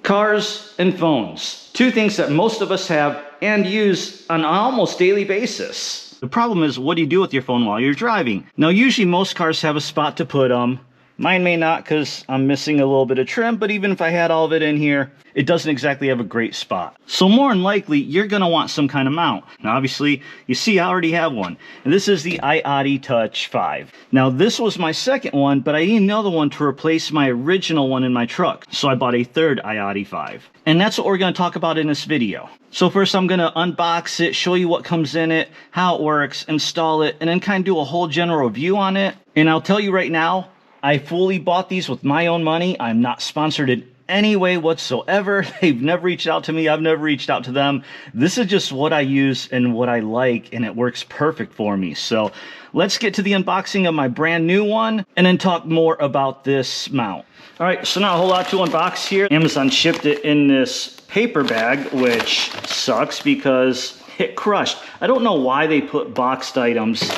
Cars and phones. Two things that most of us have and use on an almost daily basis. The problem is, what do you do with your phone while you're driving? Now, usually most cars have a spot to put them. Mine may not because I'm missing a little bit of trim, but even if I had all of it in here, it doesn't exactly have a great spot. So more than likely, you're gonna want some kind of mount. Now obviously, you see I already have one. And this is the iOttie Touch 5. Now this was my second one, but I need another one to replace my original one in my truck. So I bought a third iOttie 5. And that's what we're gonna talk about in this video. So first I'm gonna unbox it, show you what comes in it, how it works, install it, and then kind of do a whole general review on it. And I'll tell you right now, I fully bought these with my own money. I'm not sponsored in any way whatsoever. They've never reached out to me. I've never reached out to them. This is just what I use and what I like, and it works perfect for me. So let's get to the unboxing of my brand new one and then talk more about this mount. All right, so not a whole lot to unbox here. Amazon shipped it in this paper bag, which sucks because it crushed. I don't know why they put boxed items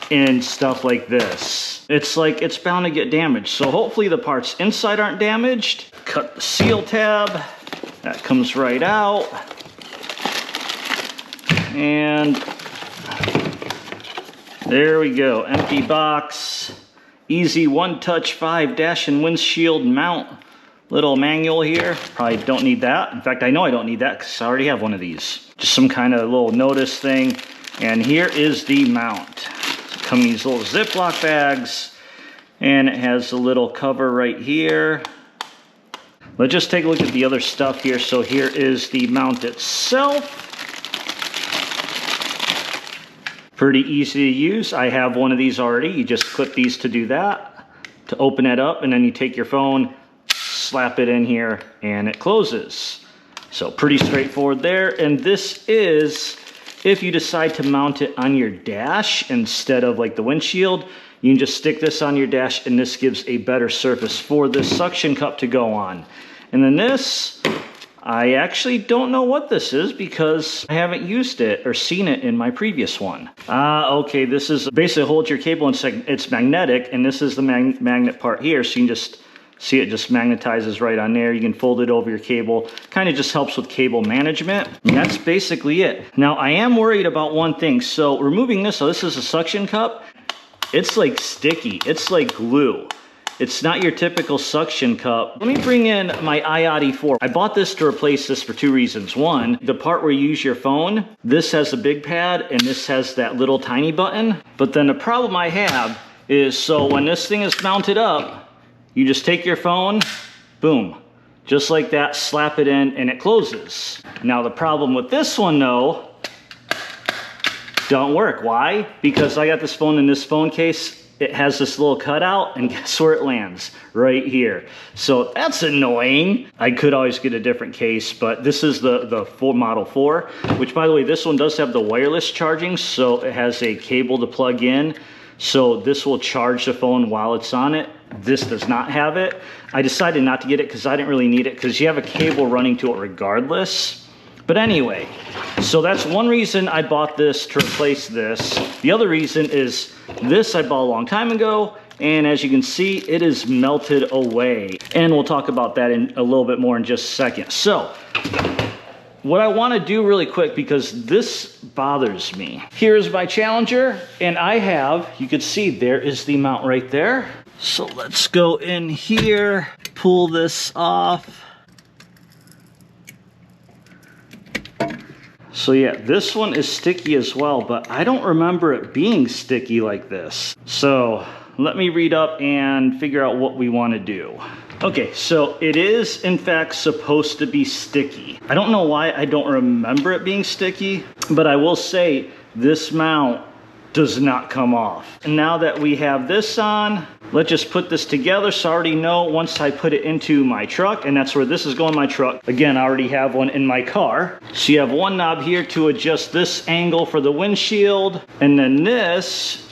in stuff like this. It's like it's bound to get damaged. So hopefully the parts inside aren't damaged. Cut the seal tab. That comes right out. And there we go. Empty box. Easy One Touch 5 dash and windshield mount. Little manual here. Probably don't need that. In fact, I know I don't need that because I already have one of these. Just some kind of little notice thing. And here is the mount. Come in these little Ziploc bags, and it has a little cover right here. Let's just take a look at the other stuff here. So here is the mount itself. Pretty easy to use. I have one of these already. You just clip these to do that, to open it up, and then you take your phone, slap it in here, and it closes. So pretty straightforward there. And this is, if you decide to mount it on your dash instead of like the windshield, you can just stick this on your dash and this gives a better surface for this suction cup to go on. And then this, I actually don't know what this is because I haven't used it or seen it in my previous one. Okay, this is basically holds your cable and it's magnetic, and this is the magnet part here, so you can just see it just magnetizes right on there. You can fold it over your cable. Kind of just helps with cable management. And that's basically it. Now, I am worried about one thing. So removing this, so this is a suction cup. It's like sticky. It's like glue. It's not your typical suction cup. Let me bring in my iOttie 4. I bought this to replace this for two reasons. One, the part where you use your phone, this has a big pad and this has that little tiny button. But then the problem I have is, so when this thing is mounted up, you just take your phone, boom, just like that, slap it in, and it closes. Now the problem with this one though, don't work. Why? Because I got this phone in this phone case, it has this little cutout, and guess where it lands? Right here. So that's annoying. I could always get a different case, but this is the full Model 4, which by the way, this one does have the wireless charging, so it has a cable to plug in. So this will charge the phone while it's on it. This does not have it. I decided not to get it because I didn't really need it because you have a cable running to it regardless. But anyway, so that's one reason I bought this to replace this. The other reason is this I bought a long time ago, and as you can see, it is melted away. And we'll talk about that in a little bit more in just a second. So what I want to do really quick, because this bothers me. Here's my Challenger, and I have, you can see there is the mount right there. So let's go in here, pull this off. So yeah, this one is sticky as well, but I don't remember it being sticky like this. So let me read up and figure out what we want to do. Okay, so it is in fact supposed to be sticky. I don't know why I don't remember it being sticky, but I will say this mount does not come off. And now that we have this on, let's just put this together. So I already know once I put it into my truck, and that's where this is going in my truck. Again, I already have one in my car. So you have one knob here to adjust this angle for the windshield. And then this,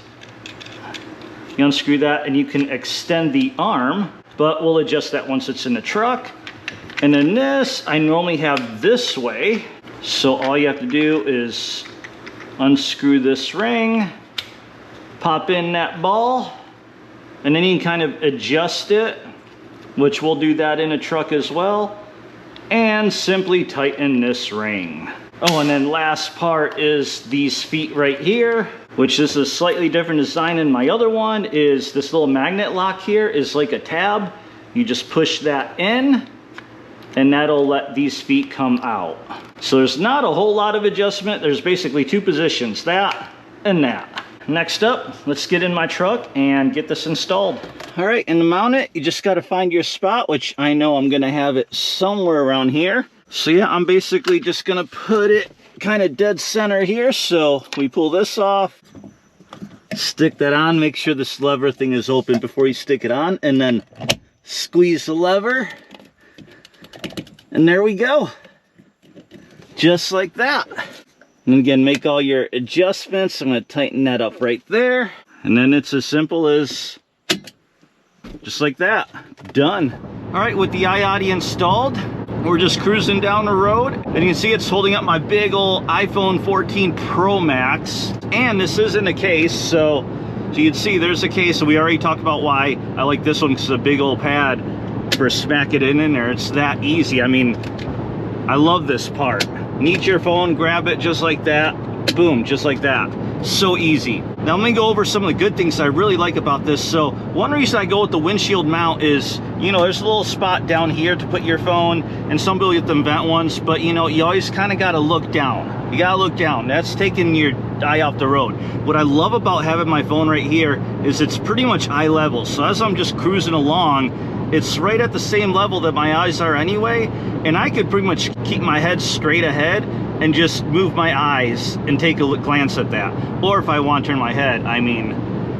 you unscrew that and you can extend the arm, but we'll adjust that once it's in the truck. And then this, I normally have this way. So all you have to do is unscrew this ring, pop in that ball, and then you can kind of adjust it, which we'll do that in a truck as well. and simply tighten this ring. Oh, and then last part is these feet right here, which is a slightly different design than my other one. Is this little magnet lock here is like a tab. You just push that in, and that'll let these feet come out. So there's not a whole lot of adjustment. There's basically two positions, that and that. Next up, let's get in my truck and get this installed. All right, and to mount it, you just gotta find your spot, which I know I'm gonna have it somewhere around here. So yeah, I'm basically just gonna put it kind of dead center here. So we pull this off, stick that on, make sure this lever thing is open before you stick it on, and then squeeze the lever. And there we go. Just like that. And again, make all your adjustments. I'm going to tighten that up right there. And then it's as simple as just like that. Done. All right, with the iOttie installed, we're just cruising down the road. And you can see it's holding up my big old iPhone 14 Pro Max. And this is in a case, so you can see there's a case. So we already talked about why I like this one, because it's a big old pad for smacking it in there. It's that easy. I mean, I love this part. Need your phone, grab it just like that, boom, just like that. So easy. Now let me go over some of the good things I really like about this. So one reason I go with the windshield mount is, you know, there's a little spot down here to put your phone, and some people get them vent ones, but you know, you always kind of got to look down. You got to look down. That's taking your eye off the road. What I love about having my phone right here is it's pretty much eye level. So as I'm just cruising along, it's right at the same level that my eyes are anyway, and I could pretty much keep my head straight ahead and just move my eyes and take a glance at that. Or if I want to turn my head, I mean,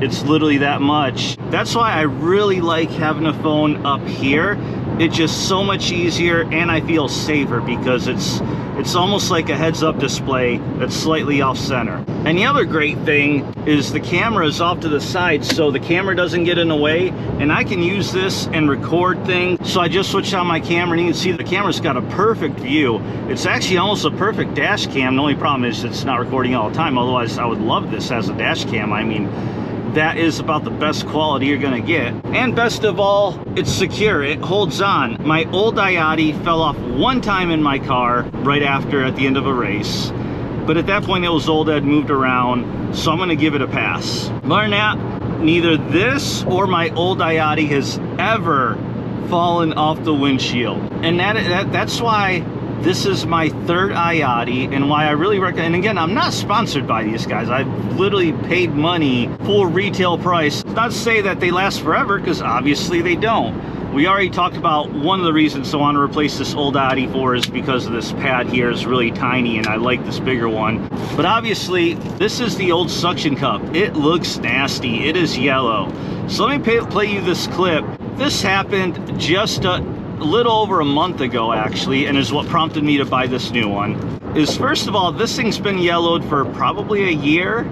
it's literally that much. That's why I really like having a phone up here. It's just so much easier, and I feel safer because it's almost like a heads-up display that's slightly off-center. And the other great thing is the camera is off to the side, so the camera doesn't get in the way, and I can use this and record things. So I just switched on my camera, and you can see the camera's got a perfect view. It's actually almost a perfect dash cam. The only problem is it's not recording all the time. Otherwise, I would love this as a dash cam. I mean, that is about the best quality you're gonna get. And best of all, it's secure, it holds on. My old iOttie fell off one time in my car right after at the end of a race. But at that point it was old, I'd moved around, so I'm gonna give it a pass. Other than that, neither this or my old iOttie has ever fallen off the windshield. And that's why this is my third iOttie, and why I really recommend. And again, I'm not sponsored by these guys. I've literally paid money full retail price. Not to say that they last forever, because obviously they don't. We already talked about one of the reasons I want to replace this old iOttie for is because of this pad here is really tiny, and I like this bigger one. But obviously, this is the old suction cup. It looks nasty. It is yellow. So let me play you this clip. This happened just a little over a month ago, actually, and is what prompted me to buy this new one. Is first of all, this thing's been yellowed for probably a year,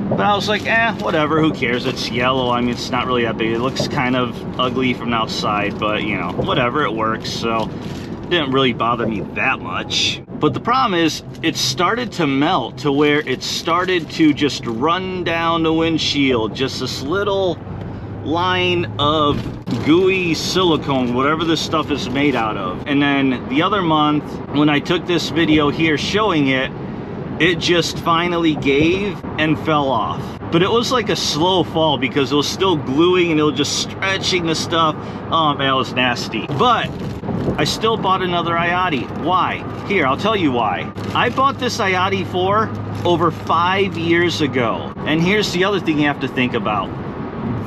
but I was like, whatever, who cares? It's yellow. I mean, it's not really that big. It looks kind of ugly from the outside, but you know, whatever, it works. So it didn't really bother me that much. But the problem is, it started to melt to where it started to just run down the windshield, just this little line of gooey silicone, whatever this stuff is made out of. And then the other month, when I took this video here showing it, it just finally gave and fell off. But it was like a slow fall because it was still gluing and it was just stretching the stuff. Oh man, it was nasty. But I still bought another iOttie. Why? Here, I'll tell you why. I bought this iOttie 4 over 5 years ago. And here's the other thing you have to think about.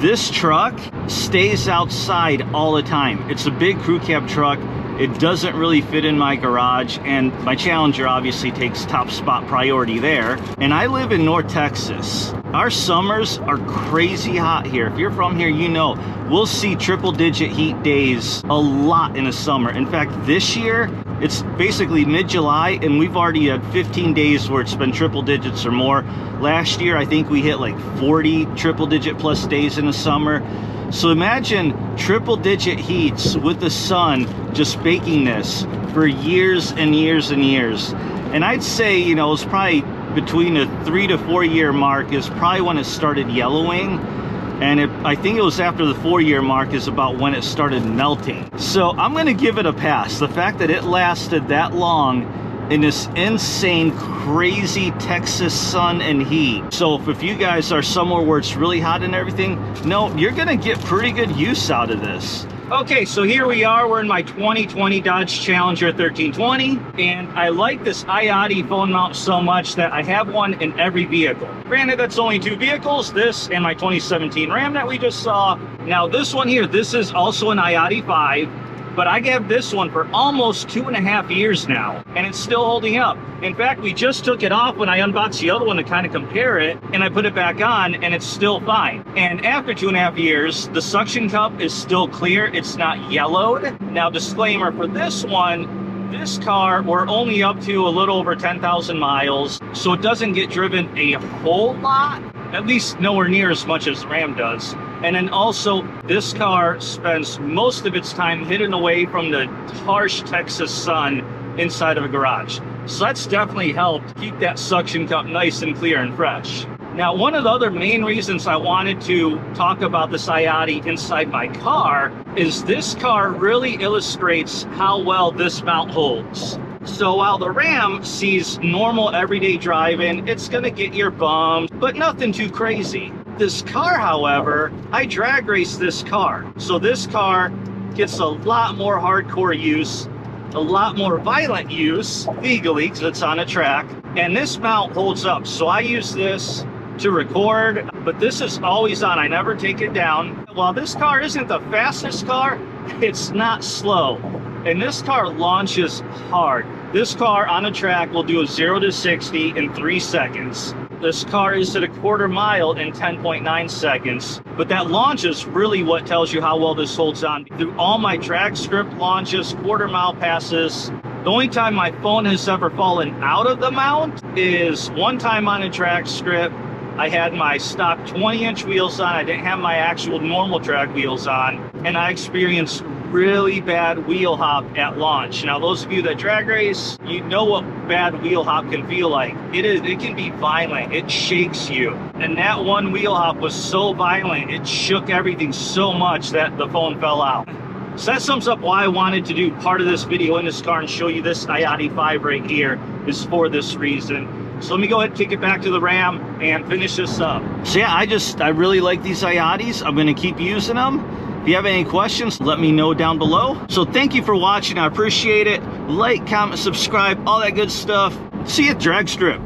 This truck stays outside all the time. It's a big crew cab truck. It doesn't really fit in my garage, and my Challenger obviously takes top spot priority there. And I live in North Texas. Our summers are crazy hot here. If you're from here, you know we'll see triple-digit heat days a lot in the summer. In fact, this year, it's basically mid-July, and we've already had 15 days where it's been triple digits or more. Last year, I think we hit like 40 triple-digit plus days in the summer. So imagine triple-digit heats with the sun just baking this for years and years and years. And I'd say, you know, it's probably between a 3 to 4 year mark is probably when it started yellowing. and I think it was after the 4-year mark is about when it started melting. So I'm gonna give it a pass. The fact that it lasted that long in this insane, crazy Texas sun and heat. So if you guys are somewhere where it's really hot and everything, no, you're gonna get pretty good use out of this. Okay, so here we are. We're in my 2020 Dodge Challenger 1320, and I like this iOttie phone mount so much that I have one in every vehicle. Granted, that's only 2 vehicles, this and my 2017 Ram that we just saw. Now this one here, this is also an iOttie 5, but I have this one for almost 2.5 years now, and it's still holding up. In fact, we just took it off when I unboxed the other one to kind of compare it, and I put it back on, and it's still fine. And after 2.5 years, the suction cup is still clear. It's not yellowed. Now, disclaimer for this one, this car, we're only up to a little over 10,000 miles, so it doesn't get driven a whole lot, at least nowhere near as much as the Ram does. And then also, this car spends most of its time hidden away from the harsh Texas sun inside of a garage. So that's definitely helped keep that suction cup nice and clear and fresh. Now, one of the other main reasons I wanted to talk about this iOttie inside my car is this car really illustrates how well this mount holds. So while the Ram sees normal everyday driving, it's gonna get your bumps, but nothing too crazy. This car, however, I drag race this car. So this car gets a lot more hardcore use, a lot more violent use legally because it's on a track, and this mount holds up. So I use this to record, but this is always on. I never take it down. While this car isn't the fastest car, it's not slow. And this car launches hard. This car on a track will do a 0 to 60 in 3 seconds. This car is at a 1/4 mile in 10.9 seconds. But that launch is really what tells you how well this holds on. Through all my drag strip launches, 1/4 mile passes, the only time my phone has ever fallen out of the mount is one time on a drag strip. I had my stock 20-inch wheels on. I didn't have my actual normal drag wheels on, and I experienced really bad wheel hop at launch. Now, those of you that drag race, you know what bad wheel hop can feel like. It can be violent. It shakes you. And that one wheel hop was so violent, it shook everything so much that the phone fell out. So that sums up why I wanted to do part of this video in this car and show you this iOttie 5 right here, is for this reason. So let me go ahead and kick it back to the Ram and finish this up. So yeah, I really like these iOtties. I'm gonna keep using them. If you have any questions, let me know down below. So thank you for watching. I appreciate it. Like, comment, subscribe, all that good stuff. See you at Drag Strip.